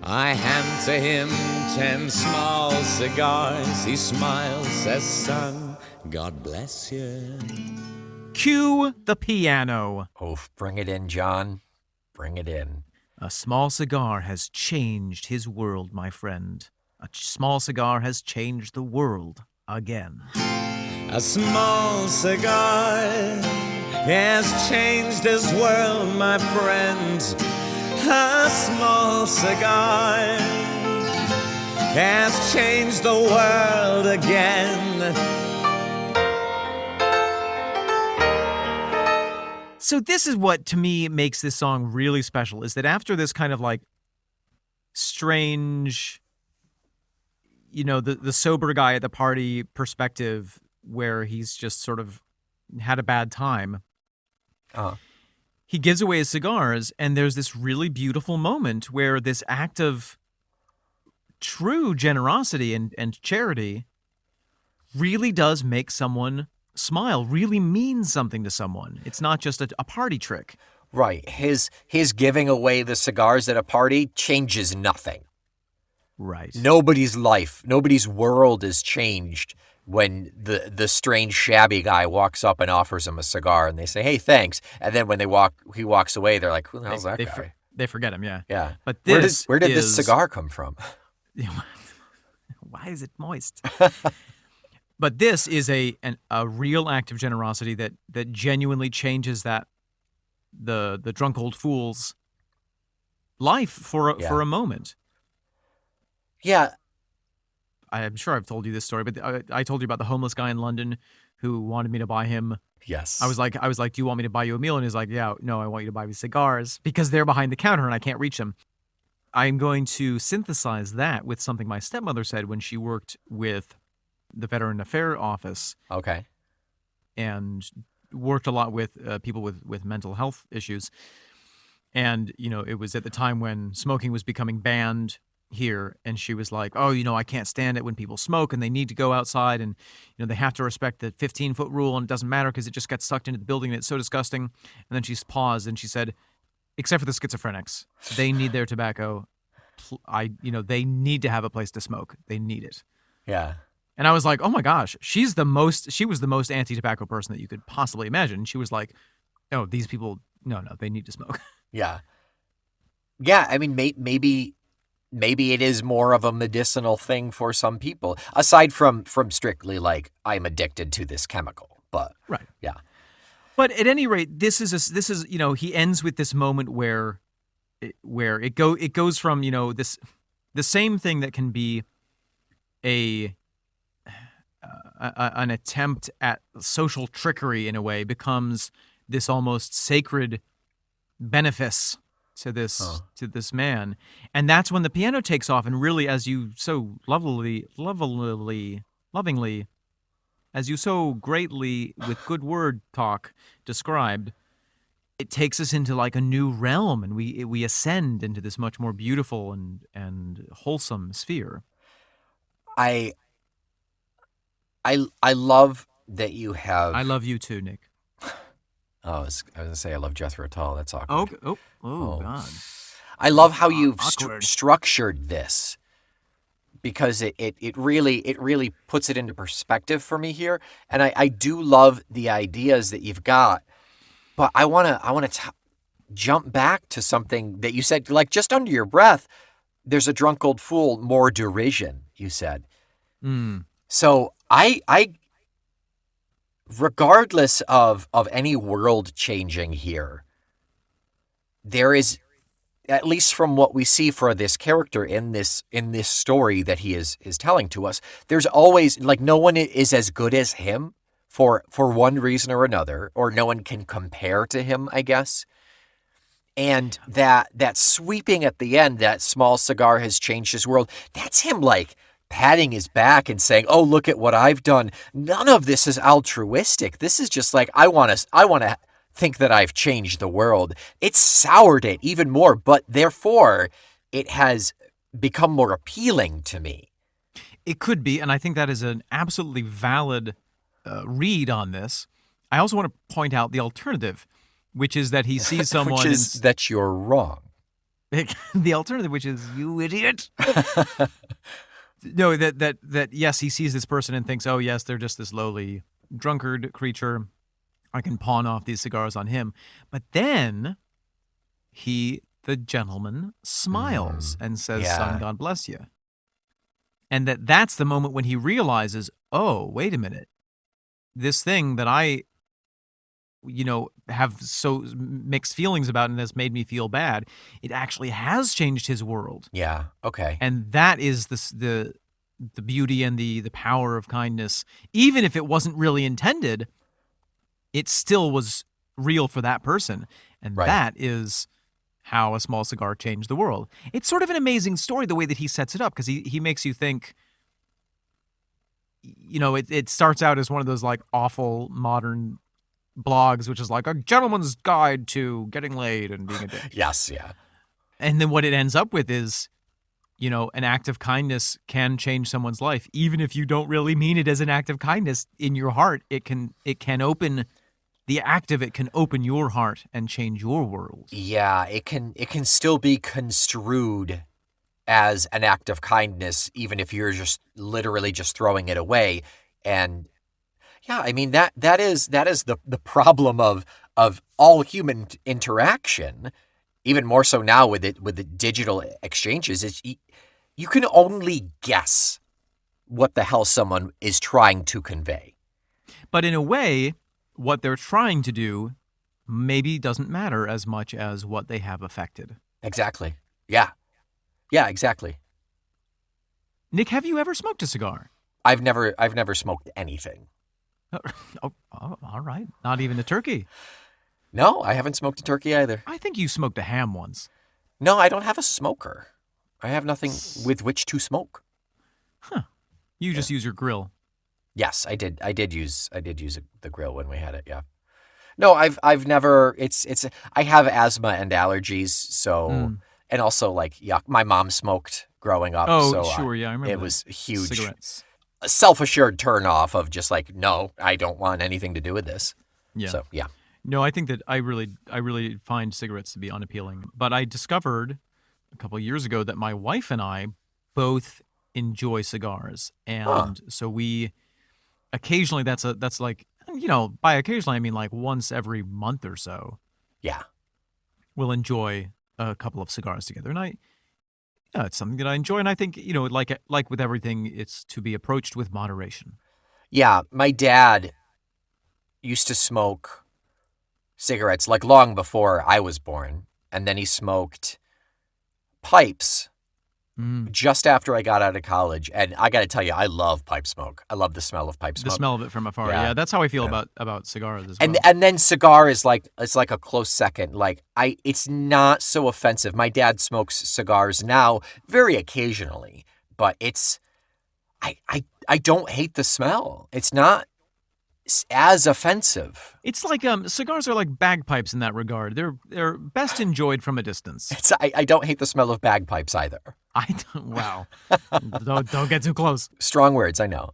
I hand to him 10 small cigars. He smiles, says, "Son, God bless you." Cue the piano. Oh, bring it in, John. Bring it in. A small cigar has changed his world, my friend. A small cigar has changed the world again. A small cigar has changed his world, my friend. A small cigar has changed the world again. So this is what, to me, makes this song really special, is that after this kind of like strange, the sober guy at the party perspective where he's just sort of had a bad time, he gives away his cigars, and there's this really beautiful moment where this act of true generosity and charity really does make someone smile, really means something to someone. It's not just a party trick. Right. His giving away the cigars at a party changes nothing. Right. Nobody's life, nobody's world is changed when the strange shabby guy walks up and offers him a cigar, and they say, "Hey, thanks." And then when he walks away, they're like, "Who the hell's that guy?" They forget him, yeah. Yeah. But where this did this cigar come from? Why is it moist? But this is a real act of generosity that genuinely changes the drunk old fool's life for a moment. Yeah. I'm sure I've told you this story, but I told you about the homeless guy in London who wanted me to buy him. Yes. I was like, "Do you want me to buy you a meal?" And he's like, "Yeah, no, I want you to buy me cigars because they're behind the counter and I can't reach them." I'm going to synthesize that with something my stepmother said when she worked with the Veteran Affairs Office. Okay. And worked a lot with people with mental health issues. And, it was at the time when smoking was becoming banned here. And she was like, "Oh, I can't stand it when people smoke and they need to go outside and, they have to respect the 15-foot rule and it doesn't matter because it just gets sucked into the building and it's so disgusting." And then she paused and she said, "Except for the schizophrenics. They need their tobacco they need to have a place to smoke. They need it. Yeah. And I was like, oh my gosh, she was the most anti-tobacco person that you could possibly imagine. She was like, oh, these people, no, they need to smoke. Yeah. Yeah, I mean, maybe it is more of a medicinal thing for some people, aside from strictly like, I'm addicted to this chemical. But right. Yeah. But at any rate, this is he ends with this moment where it goes from the same thing that can be an attempt at social trickery in a way becomes this almost sacred benefice to this man, and that's when the piano takes off, and really, as you so lovingly, as you so greatly with good word talk described, it takes us into like a new realm, and we ascend into this much more beautiful and wholesome sphere. I love that you have. I love you too, Nick. Oh, I was gonna say I love Jethro Tull. That's awkward. Oh, God. I love how you've Awkward. structured this, because it really puts it into perspective for me here, and I do love the ideas that you've got, but I wanna jump back to something that you said, like just under your breath. There's a drunk old fool, more derision. You said. So I regardless of any world changing here, there is, at least from what we see for this character in this story that he is telling to us, there's always, like, no one is as good as him for one reason or another, or no one can compare to him, I guess. And that sweeping at the end, that small cigar has changed his world, that's him like patting his back and saying, oh, look at what I've done. None of this is altruistic. This is just like, I want to think that I've changed the world. It's soured it even more, but therefore it has become more appealing to me. It could be, and I think that is an absolutely valid read on this. I also want to point out the alternative, which is that he sees someone... which is that you're wrong. The alternative, which is, you idiot. No, that yes, he sees this person and thinks, oh yes, they're just this lowly drunkard creature. I can pawn off these cigars on him. But then the gentleman, smiles and says, son, God bless you. And that's the moment when he realizes, oh, wait a minute. This thing that I, have so mixed feelings about and has made me feel bad, it actually has changed his world. Yeah, okay. And that is the beauty and the power of kindness. Even if it wasn't really intended, it still was real for that person. And that is how a small cigar changed the world. It's sort of an amazing story, the way that he sets it up, because he makes you think, it starts out as one of those like awful modern blogs, which is like a gentleman's guide to getting laid and being a dick. Yes, yeah. And then what it ends up with is, an act of kindness can change someone's life. Even if you don't really mean it as an act of kindness, in your heart, it can open, the act of it can open your heart and change your world. Yeah, it can still be construed as an act of kindness, even if you're just literally just throwing it away. And yeah, I mean, that is the problem of all human interaction, even more so now with the digital exchanges, is you can only guess what the hell someone is trying to convey. But in a way, what they're trying to do maybe doesn't matter as much as what they have affected. Exactly. Yeah. Yeah, exactly. Nick, have you ever smoked a cigar? I've never smoked anything. Oh, all right. Not even a turkey? No, I haven't smoked a turkey either. I think you smoked a ham once. No, I don't have a smoker. I have nothing with which to smoke. Huh. You just use your grill. Yes, I did. I did use the grill when we had it. Yeah. No, I've never. I have asthma and allergies, so and also like yuck. My mom smoked growing up. Oh, so sure, yeah, I remember. It was huge. Cigarettes. A self-assured turn off of just like, no, I don't want anything to do with this. Yeah. So yeah. No, I think that I really find cigarettes to be unappealing. But I discovered a couple of years ago that my wife and I both enjoy cigars, and Huh. so we occasionally that's like, by occasionally I mean like once every month or so Yeah. we'll enjoy a couple of cigars together, and it's something that I enjoy, and I think like with everything, it's to be approached with moderation. Yeah. My dad used to smoke cigarettes like long before I was born. And then he smoked pipes just after I got out of college. And I got to tell you, I love pipe smoke. I love the smell of pipe The smoke. smell of it from afar. Yeah. Yeah, that's how I feel Yeah. about cigars as well. And then cigar is like, it's like a close second. Like it's not so offensive. My dad smokes cigars now very occasionally, but I don't hate the smell. It's not as offensive. It's like cigars are like bagpipes in that regard. They're best enjoyed from a distance. I don't hate the smell of bagpipes either. I don't. Wow. don't get too close. Strong words. I know.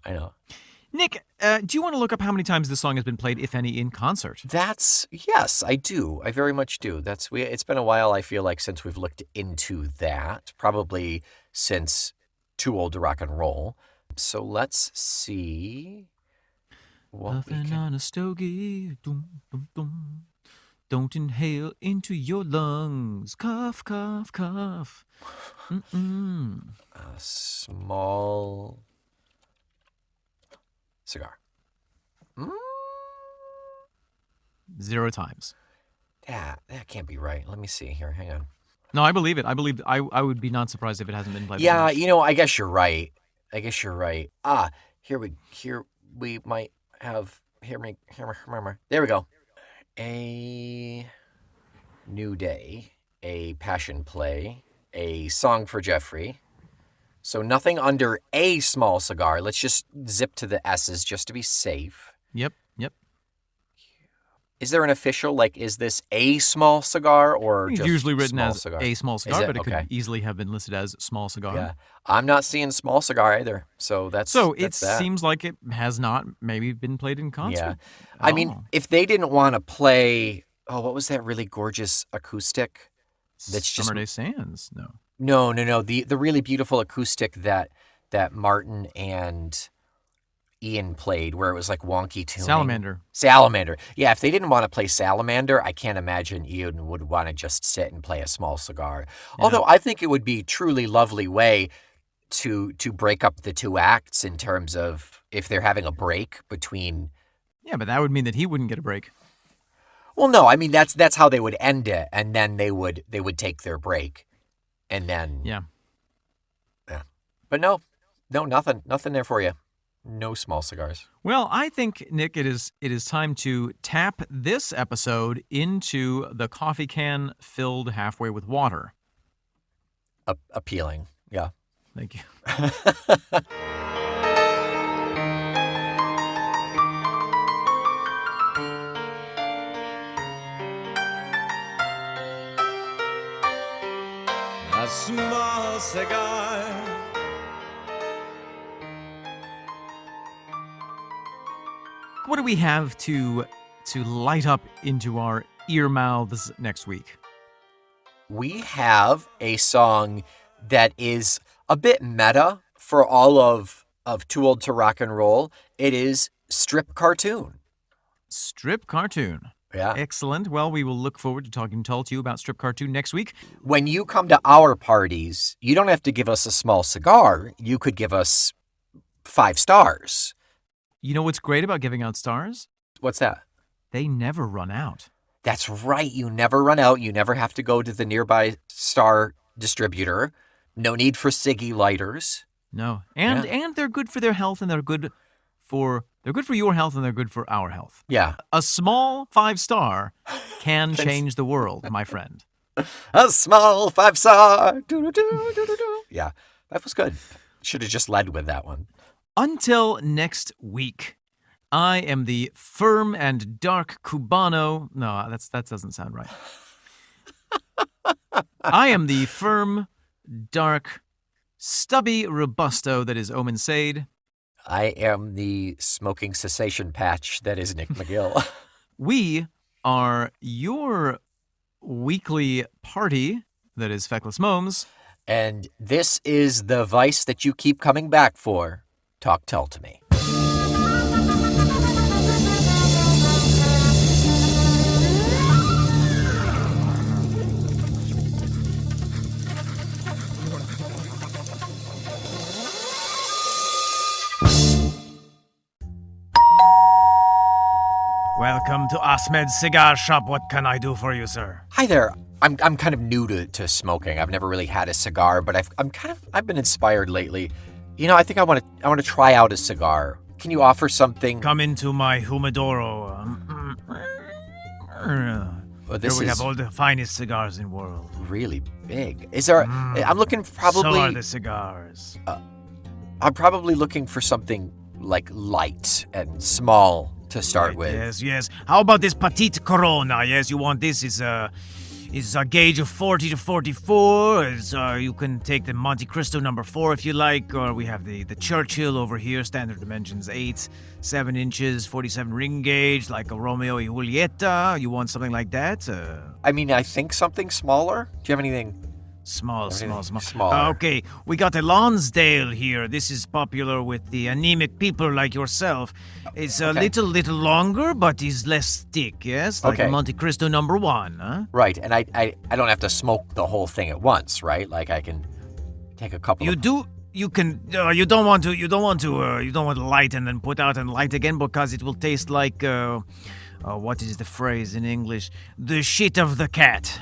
Nick, do you want to look up how many times this song has been played, if any, in concert? Yes, I do. I very much do. It's been a while, I feel like, since we've looked into that. Probably since Too Old to Rock and Roll. So let's see what we Puffing can. on a stogie. Dum, dum, dum. Don't inhale into your lungs. Cough, cough, cough. Mm-mm. A small cigar. 0 times. That can't be right. Let me see here. Hang on. No, I believe it. I would be not surprised if it hasn't been played. Yeah, much. I guess you're right. Here we might have here. There we go. A New Day, a Passion Play, a Song for Jeffrey. So nothing under a small cigar. Let's just zip to the S's just to be safe. Yep. Is there an official, like, is this a small cigar or It's just usually written small as cigar? a small cigar, it? but it Okay. could easily have been listed as small cigar. Yeah. I'm not seeing small cigar either. So that's It that. seems like it has not maybe been played in concert. Yeah. at I mean, all. if they didn't want to play, what was that really gorgeous acoustic? That's just Summer Day Sands. No. No. The really beautiful acoustic that Martin and Ian played, where it was like wonky tuning. Salamander. Yeah, if they didn't want to play Salamander, I can't imagine Ian would want to just sit and play a small cigar. Yeah. Although I think it would be a truly lovely way to break up the two acts in terms of if they're having a break between. Yeah, but that would mean that he wouldn't get a break. Well, no, I mean that's how they would end it, and then they would take their break, and then Yeah. But no, nothing there for you. No small cigars. Well, I think, Nick, it is time to tap this episode into the coffee can filled halfway with water. Appealing, yeah. Thank you. A small cigar. What do we have to light up into our ear mouths next week? We have a song that is a bit meta for all of Too Old to Rock and Roll. It is Strip Cartoon. Strip Cartoon. Yeah. Excellent. Well, we will look forward to talking to you about Strip Cartoon next week. When you come to our parties, you don't have to give us a small cigar. You could give us 5 stars. You know what's great about giving out stars? What's that? They never run out. That's right. You never run out. You never have to go to the nearby star distributor. No need for ciggy lighters. No. And they're good for their health, and they're good for your health, and they're good for our health. Yeah. A small 5-star can change the world, my friend. A small 5-star. Do-do-do-do-do-do. Yeah, that was good. Should have just led with that one. Until next week, I am the firm and dark Cubano. No, that doesn't sound right. I am the firm, dark, stubby Robusto that is Omen Sade. I am the smoking cessation patch that is Nick McGill. We are your weekly party That is Feckless Momes. And this is the vice that you keep coming back for. Talk Tull to me. Welcome to Ahmed's Cigar Shop. What can I do for you, sir? Hi there. I'm kind of new to smoking. I've never really had a cigar, but I've been inspired lately. You know, I think I want to try out a cigar. Can you offer something? Come into my humidoro. Well, Here we have all the finest cigars in the world. really big. Is there? I'm looking So probably. are the cigars. I'm probably looking for something like light and small to start with. Yes, yes. How about this Petite Corona? Yes, you want this? It's a gauge of 40 to 44. You can take the Monte Cristo number 4 if you like, or we have the Churchill over here, standard dimensions 8, 7 inches, 47 ring gauge, like a Romeo y Julieta. You want something like that? I mean, I think something smaller. Do you have anything? Small. Smaller. Okay, we got a Lonsdale here. This is popular with the anemic people like yourself. It's a little longer, but is less thick, yes? Like a Okay. Monte Cristo number 1, huh? Right, and I don't have to smoke the whole thing at once, right? Like I can take a couple. You do. You can. You don't want to light and then put out and light again because it will taste like. What is the phrase in English? The shit of the cat.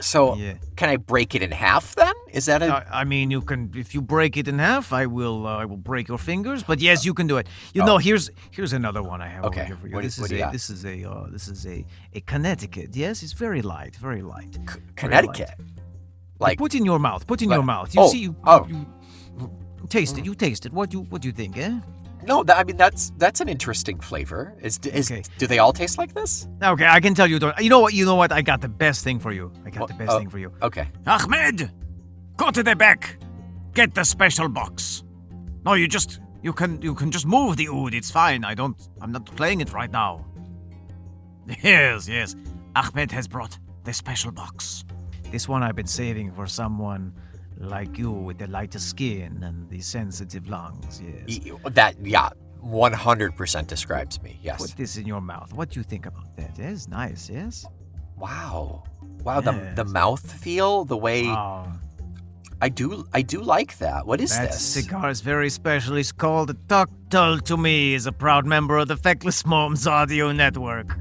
So Yeah. can I break it in half then? Is that a? I mean, you can. If you break it in half, I will break your fingers. But yes, you can do it. You know, here's another one I have Okay. over here for you. What do you got? This is a Connecticut. Yes, it's very light, very light. Very Connecticut. light. Like Put in your mouth. Put in Like- your mouth. You oh, see. You taste it. You taste it. What do you think? Eh? no, that's an interesting flavor. Okay. Do they all taste like this? Okay, I can tell you. You know what? You know what? I got the best thing for you. Thing for you. Okay. Ahmed, go to the back. Get the special box. No, you can just move the oud. It's fine. I'm not playing it right now. Yes. Ahmed has brought the special box. This one I've been saving for someone like you with the lighter skin and the sensitive lungs. Yes. That 100% describes me. Yes. Put this in your mouth. What do you think about that? Yes, nice. Yes. Wow. Yes. The mouth feel, the way Oh, I do like that. What is that this? cigar is very special. It's called Talk Tull to me. Is a proud member of the Feckless Moms Audio Network.